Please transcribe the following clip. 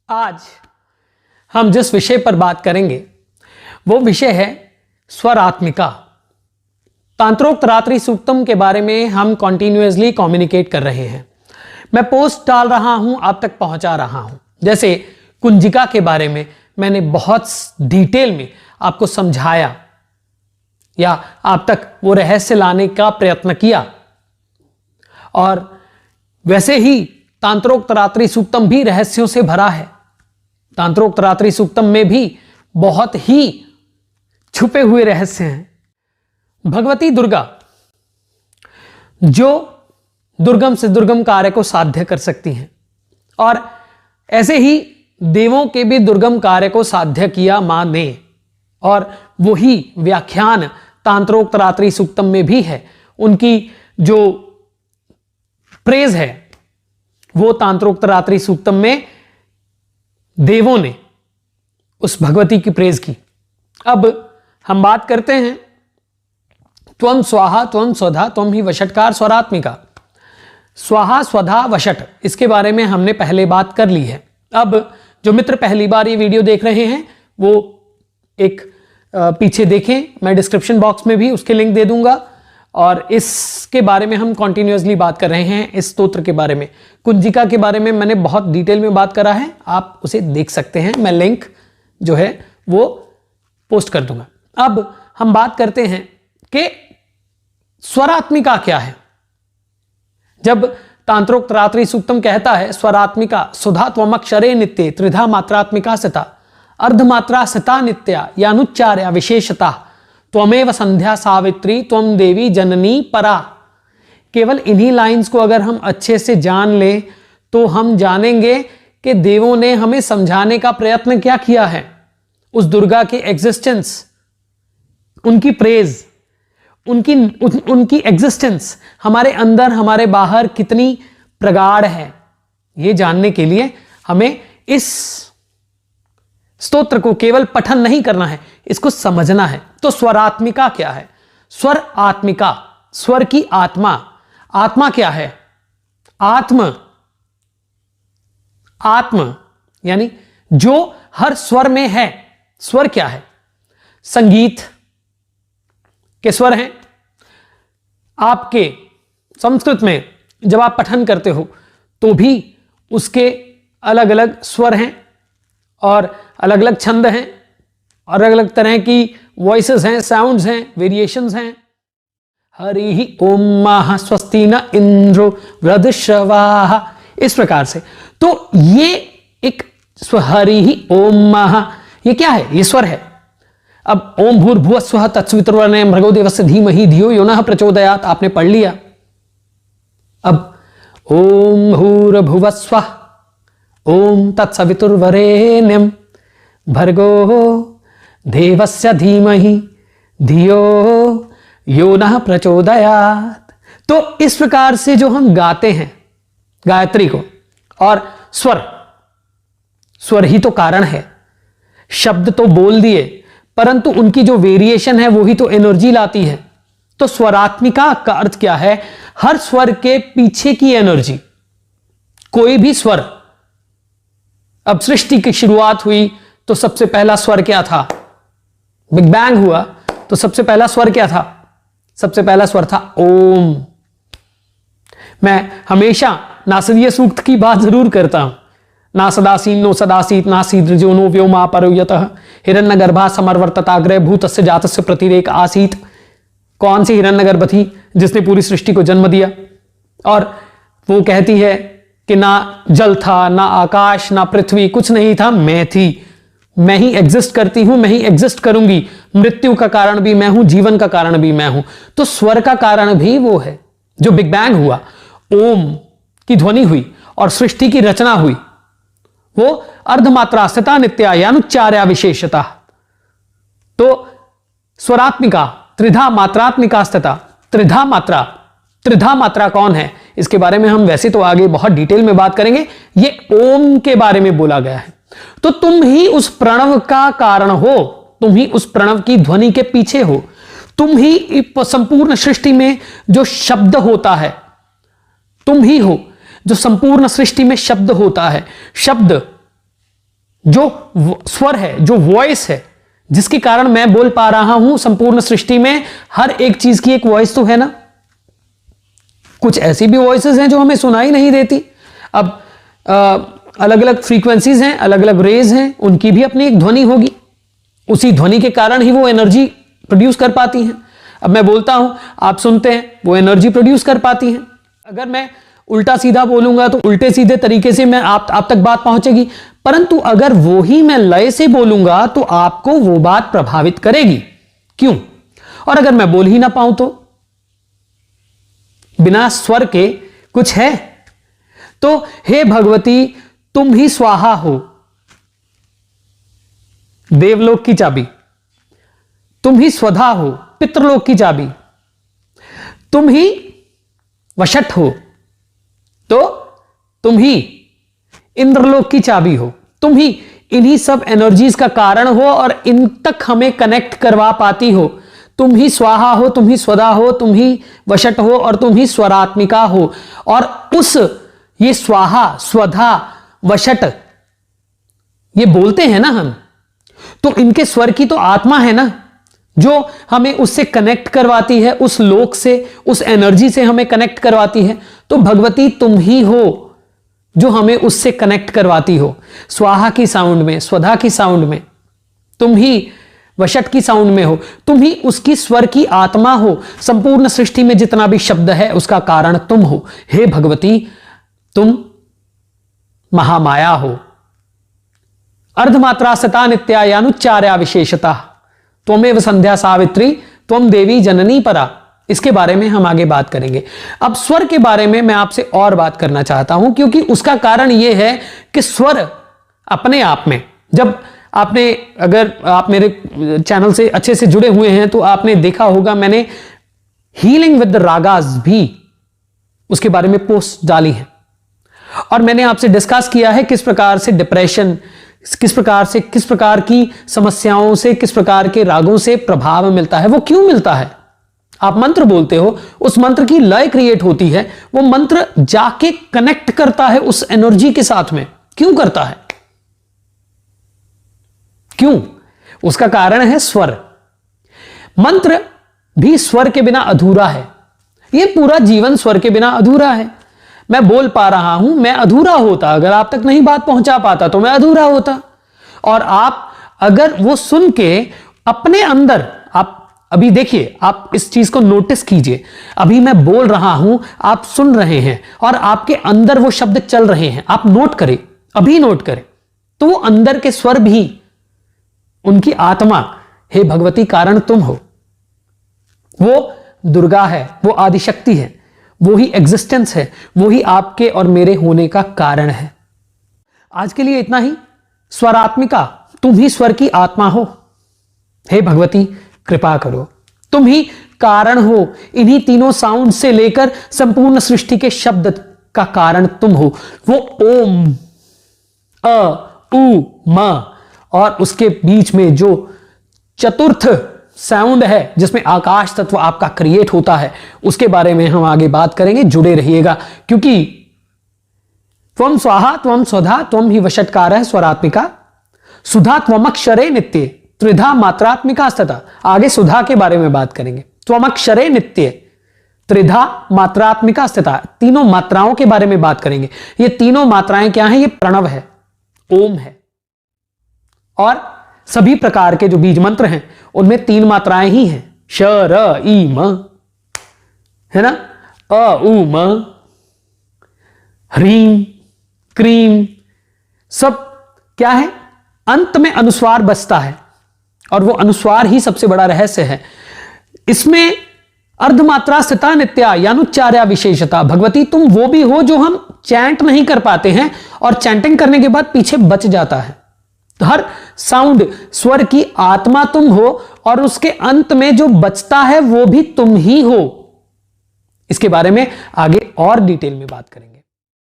आज हम जिस विषय पर बात करेंगे वो विषय है स्वरात्मिका। तांत्रोक्त रात्रि सूक्तम के बारे में हम कॉन्टिन्यूअसली कम्युनिकेट कर रहे हैं। मैं पोस्ट डाल रहा हूं, आप तक पहुंचा रहा हूं। जैसे कुंजिका के बारे में मैंने बहुत डिटेल में आपको समझाया या आप तक वो रहस्य लाने का प्रयत्न किया, और वैसे ही तांत्रोक्त रात्रि सूक्तम भी रहस्यों से भरा है। तांत्रोक्त रात्रि सूक्तम में भी बहुत ही छुपे हुए रहस्य हैं। भगवती दुर्गा जो दुर्गम से दुर्गम कार्य को साध्य कर सकती हैं, और ऐसे ही देवों के भी दुर्गम कार्य को साध्य किया मां ने, और वही व्याख्यान तांत्रोक्त रात्रि सूक्तम में भी है। उनकी जो प्रेज है वो तांत्रोक्त रात्रि सूक्तम में देवों ने उस भगवती की प्रेज की। अब हम बात करते हैं त्वं स्वाहा त्वं स्वधा त्वं ही वषटकार स्वरात्मिका। स्वाहा स्वधा वषट, इसके बारे में हमने पहले बात कर ली है। अब जो मित्र पहली बार ये वीडियो देख रहे हैं वो एक पीछे देखें, मैं डिस्क्रिप्शन बॉक्स में भी उसके लिंक दे दूंगा, और इसके बारे में हम कॉन्टिन्यूअसली बात कर रहे हैं। इस स्तोत्र के बारे में, कुंजिका के बारे में मैंने बहुत डिटेल में बात करा है, आप उसे देख सकते हैं। मैं लिंक जो है वो पोस्ट कर दूंगा। अब हम बात करते हैं कि स्वरात्मिका क्या है। जब तांत्रोक्त रात्रि सूक्तम कहता है स्वरात्मिका सुधा त्वमक्षरे नित्ये त्रिधा मात्रात्मिका सता अर्धमात्रा सता नित्या यानुच्चार्या विशेषता त्वमेव संध्या सावित्री त्वम देवी जननी परा। केवल इन्हीं लाइंस को अगर हम अच्छे से जान लें तो हम जानेंगे कि देवों ने हमें समझाने का प्रयत्न क्या किया है। उस दुर्गा के एग्जिस्टेंस, उनकी प्रेज, उनकी एग्जिस्टेंस हमारे अंदर हमारे बाहर कितनी प्रगाढ़ है, ये जानने के लिए हमें इस स्तोत्र को केवल पठन नहीं करना है, इसको समझना है। तो स्वरात्मिका क्या है? स्वर आत्मिका, स्वर की आत्मा। आत्मा क्या है? आत्म यानी जो हर स्वर में है। स्वर क्या है? संगीत के स्वर हैं। आपके संस्कृत में जब आप पठन करते हो तो भी उसके अलग अलग स्वर हैं, और अलग अलग छंद हैं, और अलग अलग तरह की वॉइसेस हैं, साउंड्स हैं, वेरिएशंस हैं। हरि ओम महा स्वस्ति न इंद्रो वृद्धश्रवाः, इस प्रकार से। तो ये एक हरि ओम महा, ये क्या है? ये स्वर है। अब ओम भूर्भुवः स्वः तत्सवितुर्वरेण्यं भर्गो देवस्य धीमहि धियो यो नः प्रचोदयात् आपने पढ़ लिया। अब ओम भूर्भुवः स्वः ओम तत्सवितुर्वरेण्यं भर्गो देवस्य धीमहि धियो यो नः प्रचोदयात्। तो इस प्रकार से जो हम गाते हैं गायत्री को, और स्वर ही तो कारण है। शब्द तो बोल दिए, परंतु उनकी जो वेरिएशन है वो ही तो एनर्जी लाती है। तो स्वरात्मिका का अर्थ क्या है? हर स्वर के पीछे की एनर्जी। कोई भी स्वर, अब सृष्टि की शुरुआत हुई तो सबसे पहला स्वर क्या था? बिग बैंग हुआ तो सबसे पहला स्वर क्या था? सबसे पहला स्वर था ओम। मैं हमेशा नासदीय सूक्त की बात जरूर करता हूं। ना सदासीन नो सदासीत ना सीदृजो नो व्योमा परो यतः हिरण्यगर्भा समर्वर्तताग्रह भूतस्य जातस्य प्रतिरेक आसीत। कौन सी हिरण्यगर्भ थी जिसने पूरी सृष्टि को जन्म दिया? और वो कहती है कि ना जल था, ना आकाश, ना पृथ्वी, कुछ नहीं था, मैं थी। मैं ही एग्जिस्ट करती हूं, मैं ही एग्जिस्ट करूंगी। मृत्यु का कारण भी मैं हूं, जीवन का कारण भी मैं हूं। तो स्वर का कारण भी वो है। जो बिग बैंग हुआ, ओम की ध्वनि हुई और सृष्टि की रचना हुई, वो अर्धमात्रा स्थिता नित्या यानुच्चार्या विशेषता। तो स्वरात्मिका त्रिधा मात्रात्मिका स्थिता। त्रिधा मात्रा कौन है? इसके बारे में हम वैसे तो आगे बहुत डिटेल में बात करेंगे। ये ओम के बारे में बोला गया है। तो तुम ही उस प्रणव का कारण हो, तुम ही उस प्रणव की ध्वनि के पीछे हो, तुम ही संपूर्ण सृष्टि में जो शब्द होता है, तुम ही हो जो संपूर्ण सृष्टि में शब्द होता है। शब्द जो स्वर है, जो वॉइस है, जिसके कारण मैं बोल पा रहा हूं, संपूर्ण सृष्टि में हर एक चीज की एक वॉइस तो है ना। कुछ ऐसी भी वॉइसेस हैं जो हमें सुनाई नहीं देती। अब अलग अलग फ्रीक्वेंसीज हैं, अलग अलग रेज हैं, उनकी भी अपनी एक ध्वनि होगी। उसी ध्वनि के कारण ही वो एनर्जी प्रोड्यूस कर पाती हैं। अब मैं बोलता हूं, आप सुनते हैं, वो एनर्जी प्रोड्यूस कर पाती हैं। अगर मैं उल्टा सीधा बोलूंगा तो उल्टे सीधे तरीके से मैं आप तक बात पहुंचेगी, परंतु अगर वो ही मैं लय से बोलूंगा तो आपको वो बात प्रभावित करेगी। क्यों? और अगर मैं बोल ही ना पाऊं तो बिना स्वर के कुछ है? तो हे भगवती, तुम ही स्वाहा हो, देवलोक की चाबी। तुम ही स्वधा हो, पितृलोक की चाबी। तुम ही वशट हो, तो तुम ही इंद्रलोक की चाबी हो। तुम ही इन्हीं सब एनर्जीज का कारण हो और इन तक हमें कनेक्ट करवा पाती हो। तुम ही स्वाहा हो, तुम ही स्वधा हो, तुम ही वशट हो और तुम ही स्वरात्मिका हो। और उस ये स्वाहा, स्वधा, वशट ये बोलते हैं ना हम, तो इनके स्वर की तो आत्मा है ना, जो हमें उससे कनेक्ट करवाती है, उस लोक से, उस एनर्जी से हमें कनेक्ट करवाती है। तो भगवती तुम ही हो जो हमें उससे कनेक्ट करवाती हो। स्वाहा की साउंड में, स्वधा की साउंड में, तुम ही वशट की साउंड में हो, तुम ही उसकी स्वर की आत्मा हो। संपूर्ण सृष्टि में जितना भी शब्द है उसका कारण तुम हो। हे भगवती, तुम महामाया हो। अर्धमात्रा सता नित्यायानुच्चार्या विशेषता त्वमेव संध्या सावित्री त्वम देवी जननी परा। इसके बारे में हम आगे बात करेंगे। अब स्वर के बारे में मैं आपसे और बात करना चाहता हूं, क्योंकि उसका कारण यह है कि स्वर अपने आप में, जब आपने, अगर आप मेरे चैनल से अच्छे से जुड़े हुए हैं तो आपने देखा होगा, मैंने हीलिंग विद द रागास भी उसके बारे में पोस्ट डाली है और मैंने आपसे डिस्कस किया है किस प्रकार से डिप्रेशन, किस प्रकार की समस्याओं से, किस प्रकार के रागों से प्रभाव मिलता है। वो क्यों मिलता है? आप मंत्र बोलते हो, उस मंत्र की लय क्रिएट होती है, वो मंत्र जाके कनेक्ट करता है उस एनर्जी के साथ में। क्यों करता है? क्यों? उसका कारण है स्वर। मंत्र भी स्वर के बिना अधूरा है। ये पूरा जीवन स्वर के बिना अधूरा है। मैं बोल पा रहा हूं, मैं अधूरा होता, अगर आप तक नहीं बात पहुंचा पाता तो मैं अधूरा होता। और आप अगर वो सुन के अपने अंदर, आप अभी देखिए, आप इस चीज को नोटिस कीजिए, अभी मैं बोल रहा हूं, आप सुन रहे हैं और आपके अंदर वो शब्द चल रहे हैं। आप नोट करें, अभी नोट करें, तो वो अंदर के स्वर भी, उनकी आत्मा, हे भगवती कारण तुम हो। वो दुर्गा है, वो आदिशक्ति है, वो ही एग्जिस्टेंस है, वो ही आपके और मेरे होने का कारण है। आज के लिए इतना ही। स्वरात्मिका, तुम ही स्वर की आत्मा हो। हे भगवती कृपा करो, तुम ही कारण हो। इन्हीं तीनों साउंड से लेकर संपूर्ण सृष्टि के शब्द का कारण तुम हो। वो ओम, अ, उ, म और उसके बीच में जो चतुर्थ साउंड है जिसमें आकाश तत्व आपका क्रिएट होता है, उसके बारे में हम आगे बात करेंगे। जुड़े रहिएगा, क्योंकि त्वम स्वाहा त्वम स्वधा त्वम ही वशटकारः स्वरात्मिका सुधा त्वमक्षरे नित्य त्रिधा मात्रात्मिका स्तता। आगे सुधा के बारे में बात करेंगे। त्वमक्षरे नित्य त्रिधा मात्रात्मिका स्थिता, तीनों मात्राओं के बारे में बात करेंगे। ये तीनों मात्राएं क्या हैं? ये प्रणव है, ओम है, और सभी प्रकार के जो बीज मंत्र हैं उनमें तीन मात्राएं ही हैं, श र ई म, है ना, अ उ म, ह्रीम क्रीम, सब क्या है? अंत में अनुस्वार बचता है और वो अनुस्वार ही सबसे बड़ा रहस्य है। इसमें अर्धमात्रा स्थिता नित्या यानुच्चार्या विशेषता। भगवती तुम वो भी हो जो हम चैंट नहीं कर पाते हैं और चैंटिंग करने के बाद पीछे बच जाता है। तो हर साउंड, स्वर की आत्मा तुम हो और उसके अंत में जो बचता है वो भी तुम ही हो। इसके बारे में आगे और डिटेल में बात करेंगे।